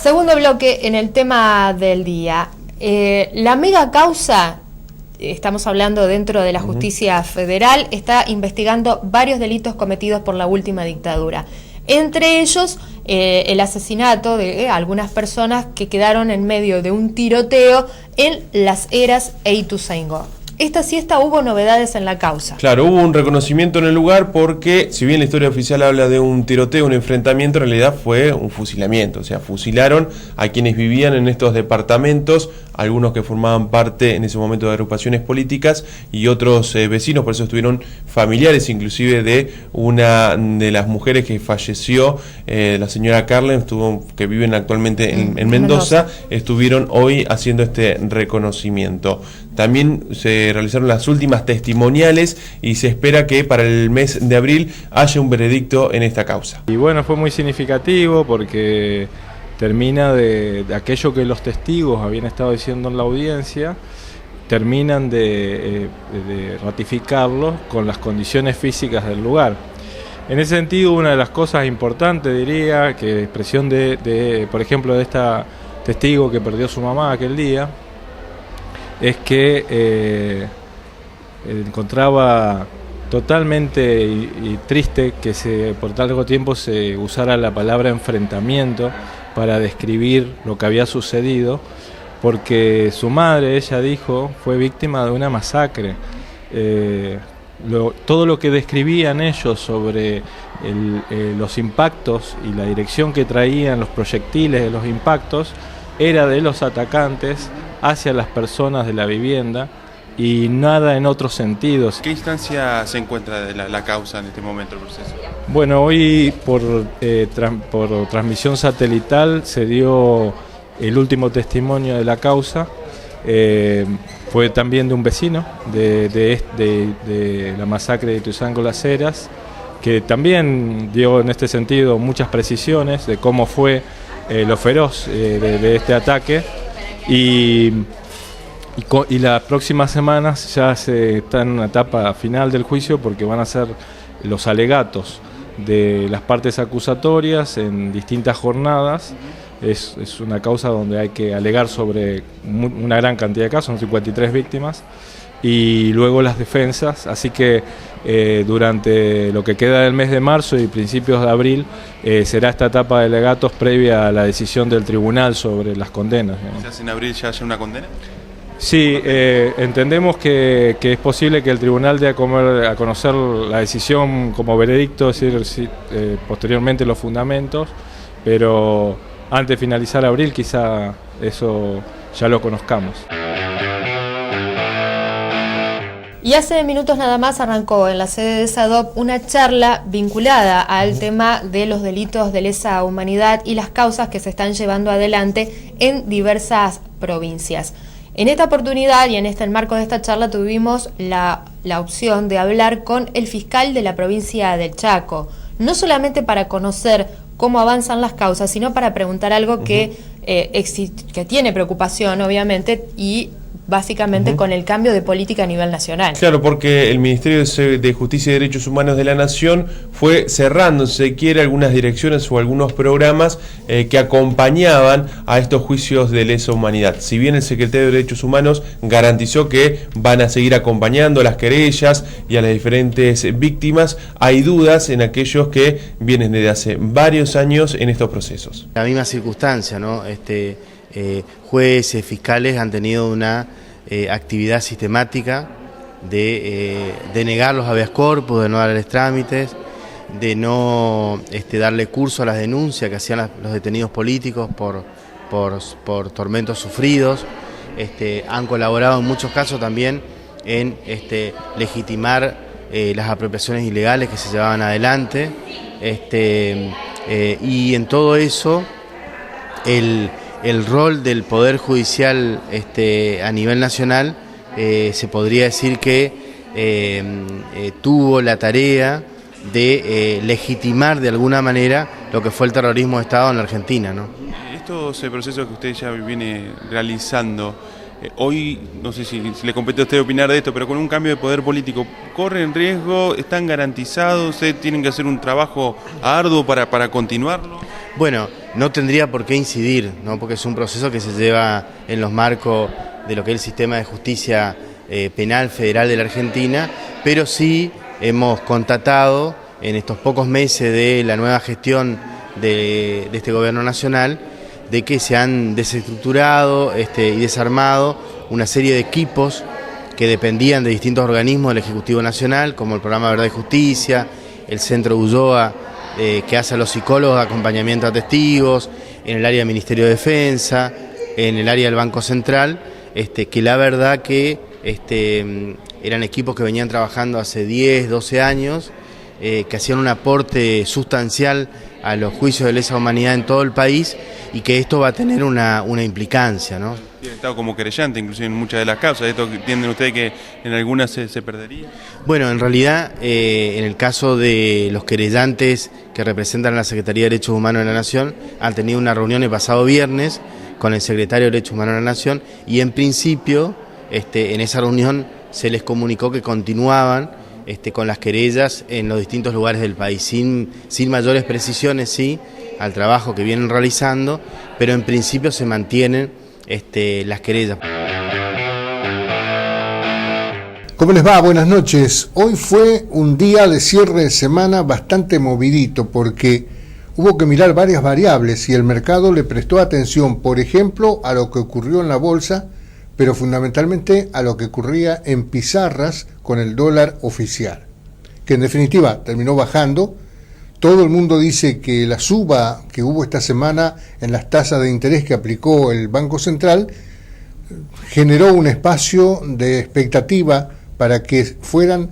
Segundo bloque en el tema del día. La mega causa, estamos hablando dentro de la justicia federal, está investigando varios delitos cometidos por la última dictadura. Entre ellos, el asesinato de algunas personas que quedaron en medio de un tiroteo en Las Heras e Ituzaingó. Esta siesta hubo novedades en la causa. Claro, hubo un reconocimiento en el lugar porque, si bien la historia oficial habla de un tiroteo, un enfrentamiento, en realidad fue un fusilamiento. O sea, fusilaron a quienes vivían en estos departamentos, algunos que formaban parte en ese momento de agrupaciones políticas y otros vecinos, por eso estuvieron familiares inclusive de una de las mujeres que falleció, la señora Carlen, que viven actualmente en Mendoza, estuvieron hoy haciendo este reconocimiento. También se realizaron las últimas testimoniales y se espera que para el mes de abril haya un veredicto en esta causa. Y bueno, fue muy significativo porque termina de aquello que los testigos habían estado diciendo en la audiencia, terminan de ratificarlo con las condiciones físicas del lugar. En ese sentido, una de las cosas importantes, diría, que expresión por ejemplo, de esta testigo que perdió su mamá aquel día, es que encontraba totalmente y triste que por largo tiempo se usara la palabra enfrentamiento para describir lo que había sucedido, porque su madre, ella dijo, fue víctima de una masacre. Todo lo que describían ellos sobre los impactos y la dirección que traían los proyectiles de los impactos era de los atacantes hacia las personas de la vivienda y nada en otros sentidos. ¿Qué instancia se encuentra de la causa en este momento del proceso? Bueno, hoy por transmisión satelital se dio el último testimonio de la causa. Fue también de un vecino de la masacre de Ituzaingó Las Heras, que también dio en este sentido muchas precisiones de cómo fue lo feroz de este ataque. Y las próximas semanas ya se está en una etapa final del juicio porque van a ser los alegatos de las partes acusatorias en distintas jornadas. Es una causa donde hay que alegar sobre una gran cantidad de casos, son 53 víctimas, y luego las defensas, así que durante lo que queda del mes de marzo y principios de abril será esta etapa de alegatos previa a la decisión del tribunal sobre las condenas. ¿Quizás en abril ya haya una condena? Sí, entendemos que es posible que el tribunal dé a conocer la decisión como veredicto, es decir, posteriormente los fundamentos, pero antes de finalizar abril quizá eso ya lo conozcamos. Y hace minutos nada más arrancó en la sede de SADOP una charla vinculada al tema de los delitos de lesa humanidad y las causas que se están llevando adelante en diversas provincias. En esta oportunidad y en el marco de esta charla tuvimos la opción de hablar con el fiscal de la provincia del Chaco, no solamente para conocer cómo avanzan las causas, sino para preguntar algo que tiene preocupación, obviamente, y básicamente con el cambio de política a nivel nacional. Claro, porque el Ministerio de Justicia y Derechos Humanos de la Nación fue cerrando, si se quiere, algunas direcciones o algunos programas que acompañaban a estos juicios de lesa humanidad. Si bien el Secretario de Derechos Humanos garantizó que van a seguir acompañando a las querellas y a las diferentes víctimas, hay dudas en aquellos que vienen desde hace varios años en estos procesos. La misma circunstancia, ¿no? Jueces, fiscales han tenido una actividad sistemática de negar los habeas corpus, de no darles trámites, de no darle curso a las denuncias que hacían los detenidos políticos por tormentos sufridos. Han colaborado en muchos casos también en legitimar las apropiaciones ilegales que se llevaban adelante, y en todo eso el rol del Poder Judicial a nivel nacional se podría decir que tuvo la tarea de legitimar de alguna manera lo que fue el terrorismo de Estado en la Argentina, ¿no? Estos procesos que usted ya viene realizando, hoy, no sé si le compete a usted opinar de esto, pero con un cambio de poder político, ¿corren riesgo? ¿Están garantizados? ¿Ustedes tienen que hacer un trabajo arduo para continuarlo? Bueno, no tendría por qué incidir, ¿no? Porque es un proceso que se lleva en los marcos de lo que es el sistema de justicia penal federal de la Argentina, pero sí hemos constatado en estos pocos meses de la nueva gestión de este gobierno nacional de que se han desestructurado y desarmado una serie de equipos que dependían de distintos organismos del Ejecutivo Nacional, como el Programa Verdad y Justicia, el Centro Ulloa, que hace a los psicólogos de acompañamiento a testigos, en el área del Ministerio de Defensa, en el área del Banco Central, que la verdad que eran equipos que venían trabajando hace 10, 12 años, que hacían un aporte sustancial a los juicios de lesa humanidad en todo el país y que esto va a tener una implicancia, ¿no? Tiene estado como querellante inclusive en muchas de las causas. ¿Esto entienden ustedes que en algunas se perdería? Bueno, en realidad, en el caso de los querellantes que representan a la Secretaría de Derechos Humanos de la Nación, han tenido una reunión el pasado viernes con el Secretario de Derechos Humanos de la Nación y en principio en esa reunión se les comunicó que continuaban con las querellas en los distintos lugares del país, sin mayores precisiones, sí, al trabajo que vienen realizando, pero en principio se mantienen las querellas. ¿Cómo les va? Buenas noches. Hoy fue un día de cierre de semana bastante movidito porque hubo que mirar varias variables y el mercado le prestó atención, por ejemplo, a lo que ocurrió en la bolsa, pero fundamentalmente a lo que ocurría en pizarras con el dólar oficial, que en definitiva terminó bajando. Todo el mundo dice que la suba que hubo esta semana en las tasas de interés que aplicó el Banco Central generó un espacio de expectativa para que fueran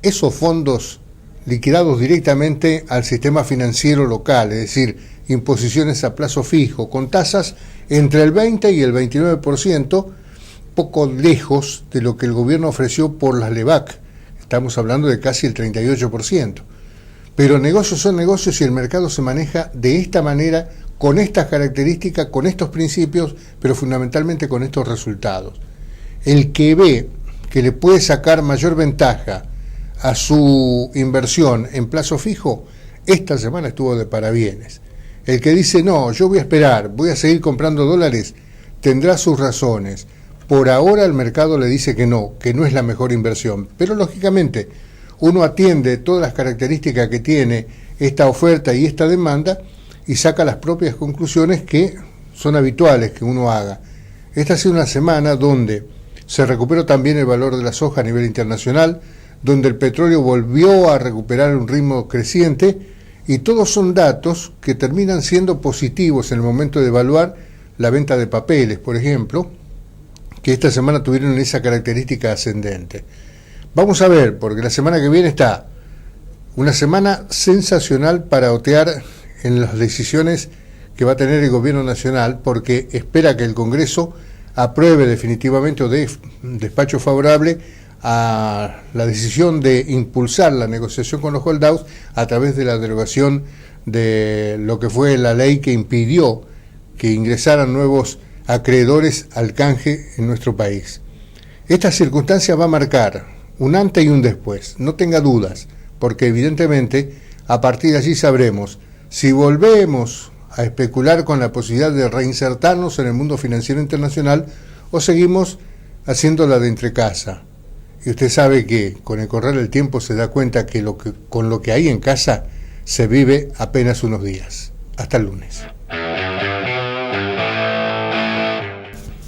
esos fondos liquidados directamente al sistema financiero local, es decir, imposiciones a plazo fijo, con tasas entre el 20 y el 29%, poco lejos de lo que el gobierno ofreció por las LEVAC. Estamos hablando de casi el 38%. Pero negocios son negocios y el mercado se maneja de esta manera, con estas características, con estos principios, pero fundamentalmente con estos resultados. El que ve que le puede sacar mayor ventaja a su inversión en plazo fijo, esta semana estuvo de parabienes. El que dice, no, yo voy a esperar, voy a seguir comprando dólares, tendrá sus razones. Por ahora el mercado le dice que no es la mejor inversión, pero lógicamente uno atiende todas las características que tiene esta oferta y esta demanda y saca las propias conclusiones que son habituales que uno haga. Esta ha sido una semana donde se recuperó también el valor de la soja a nivel internacional, donde el petróleo volvió a recuperar un ritmo creciente y todos son datos que terminan siendo positivos en el momento de evaluar la venta de papeles, por ejemplo, que esta semana tuvieron esa característica ascendente. Vamos a ver, porque la semana que viene está una semana sensacional para otear en las decisiones que va a tener el gobierno nacional, porque espera que el Congreso apruebe definitivamente o dé despacho favorable a la decisión de impulsar la negociación con los holdouts a través de la derogación de lo que fue la ley que impidió que ingresaran nuevos acreedores al canje en nuestro país. Esta circunstancia va a marcar un antes y un después, no tenga dudas, porque evidentemente a partir de allí sabremos si volvemos a especular con la posibilidad de reinsertarnos en el mundo financiero internacional o seguimos haciéndola de entrecasa. Y usted sabe que con el correr del tiempo se da cuenta que con lo que hay en casa se vive apenas unos días. Hasta el lunes.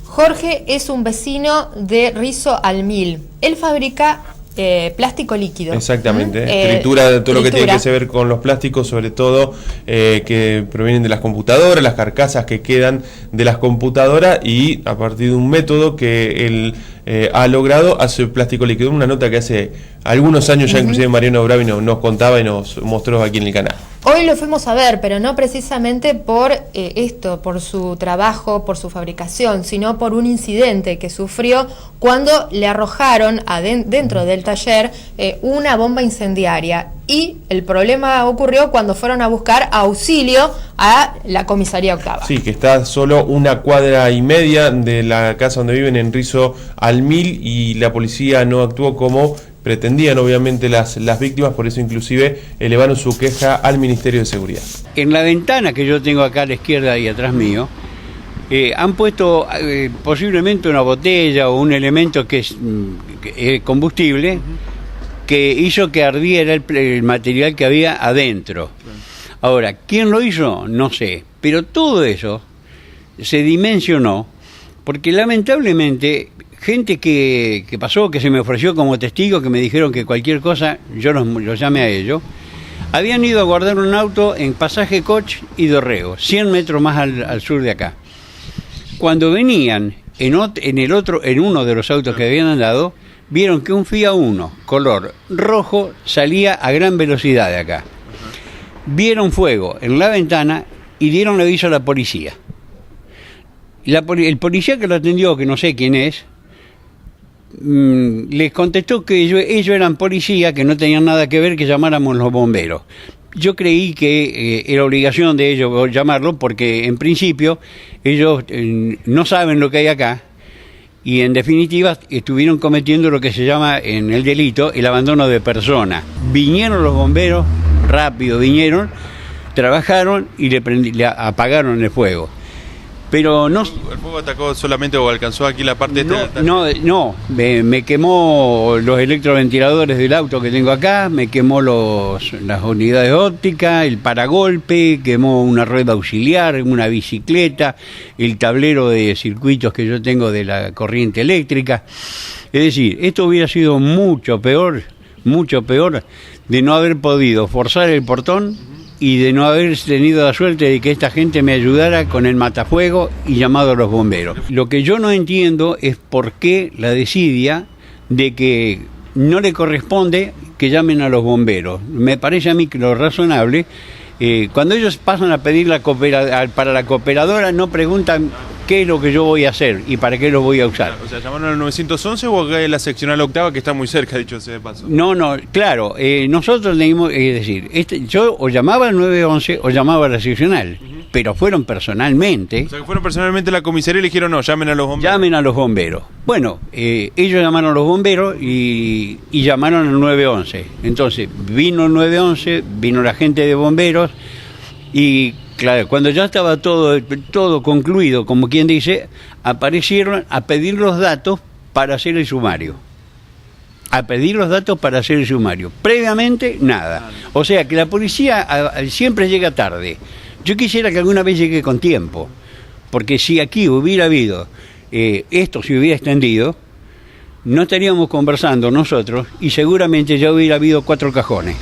Jorge es un vecino de Rizo al Mil. Él fabrica plástico líquido. Exactamente, tritura, todo lo que tiene que ver con los plásticos, sobre todo que provienen de las computadoras, las carcasas que quedan de las computadoras, y a partir de un método que él ha logrado, hace plástico líquido. Una nota que hace algunos años ya inclusive Mariano Bravi nos contaba y nos mostró aquí en el canal. Hoy lo fuimos a ver, pero no precisamente por por su trabajo, por su fabricación, sino por un incidente que sufrió cuando le arrojaron dentro del taller una bomba incendiaria. Y el problema ocurrió cuando fueron a buscar auxilio a la comisaría octava. Sí, que está solo una cuadra y media de la casa donde viven en Rizo al Mil, y la policía no actuó como pretendían obviamente las víctimas, por eso inclusive elevaron su queja al Ministerio de Seguridad. En la ventana que yo tengo acá a la izquierda y atrás mío, han puesto posiblemente una botella o un elemento que es combustible, que hizo que ardiera el material que había adentro. Ahora, ¿quién lo hizo? No sé, pero todo eso se dimensionó porque lamentablemente gente que pasó, que se me ofreció como testigo, que me dijeron que cualquier cosa yo los llame a ellos, habían ido a guardar un auto en Pasaje Koch y Dorrego, 100 metros más al sur de acá. Cuando venían en uno de los autos que habían andado, vieron que un Fiat Uno color rojo salía a gran velocidad de acá. Vieron fuego en la ventana y dieron aviso a la policía. El policía que lo atendió, que no sé quién es, les contestó que ellos eran policía, que no tenían nada que ver, que llamáramos los bomberos. Yo creí que era obligación de ellos llamarlo porque en principio ellos no saben lo que hay acá y en definitiva estuvieron cometiendo lo que se llama en el delito el abandono de persona. Vinieron los bomberos, rápido vinieron, trabajaron y le apagaron el fuego. Pero no. ¿El fuego atacó solamente o alcanzó aquí la parte No, me quemó los electroventiladores del auto que tengo acá, me quemó las unidades ópticas, el paragolpe, quemó una rueda auxiliar, una bicicleta, el tablero de circuitos que yo tengo de la corriente eléctrica. Es decir, esto hubiera sido mucho peor de no haber podido forzar el portón y de no haber tenido la suerte de que esta gente me ayudara con el matafuego y llamado a los bomberos. Lo que yo no entiendo es por qué la desidia de que no le corresponde que llamen a los bomberos. Me parece a mí que lo razonable, cuando ellos pasan a pedir para la cooperadora, no preguntan qué es lo que yo voy a hacer y para qué lo voy a usar. O sea, ¿llamaron al 911 o acá en la seccional octava que está muy cerca, dicho sea de paso? No, claro, nosotros leímos, es decir, yo o llamaba al 911 o llamaba a la seccional, pero fueron personalmente. O sea, que fueron personalmente a la comisaría y le dijeron, no, llamen a los bomberos. Llamen a los bomberos. Bueno, ellos llamaron a los bomberos y llamaron al 911. Entonces, vino el 911, vino la gente de bomberos y claro, cuando ya estaba todo concluido, como quien dice, aparecieron a pedir los datos para hacer el sumario. Previamente, nada. O sea, que la policía siempre llega tarde. Yo quisiera que alguna vez llegue con tiempo, porque si aquí hubiera habido, esto se hubiera extendido, no estaríamos conversando nosotros y seguramente ya hubiera habido 4 cajones.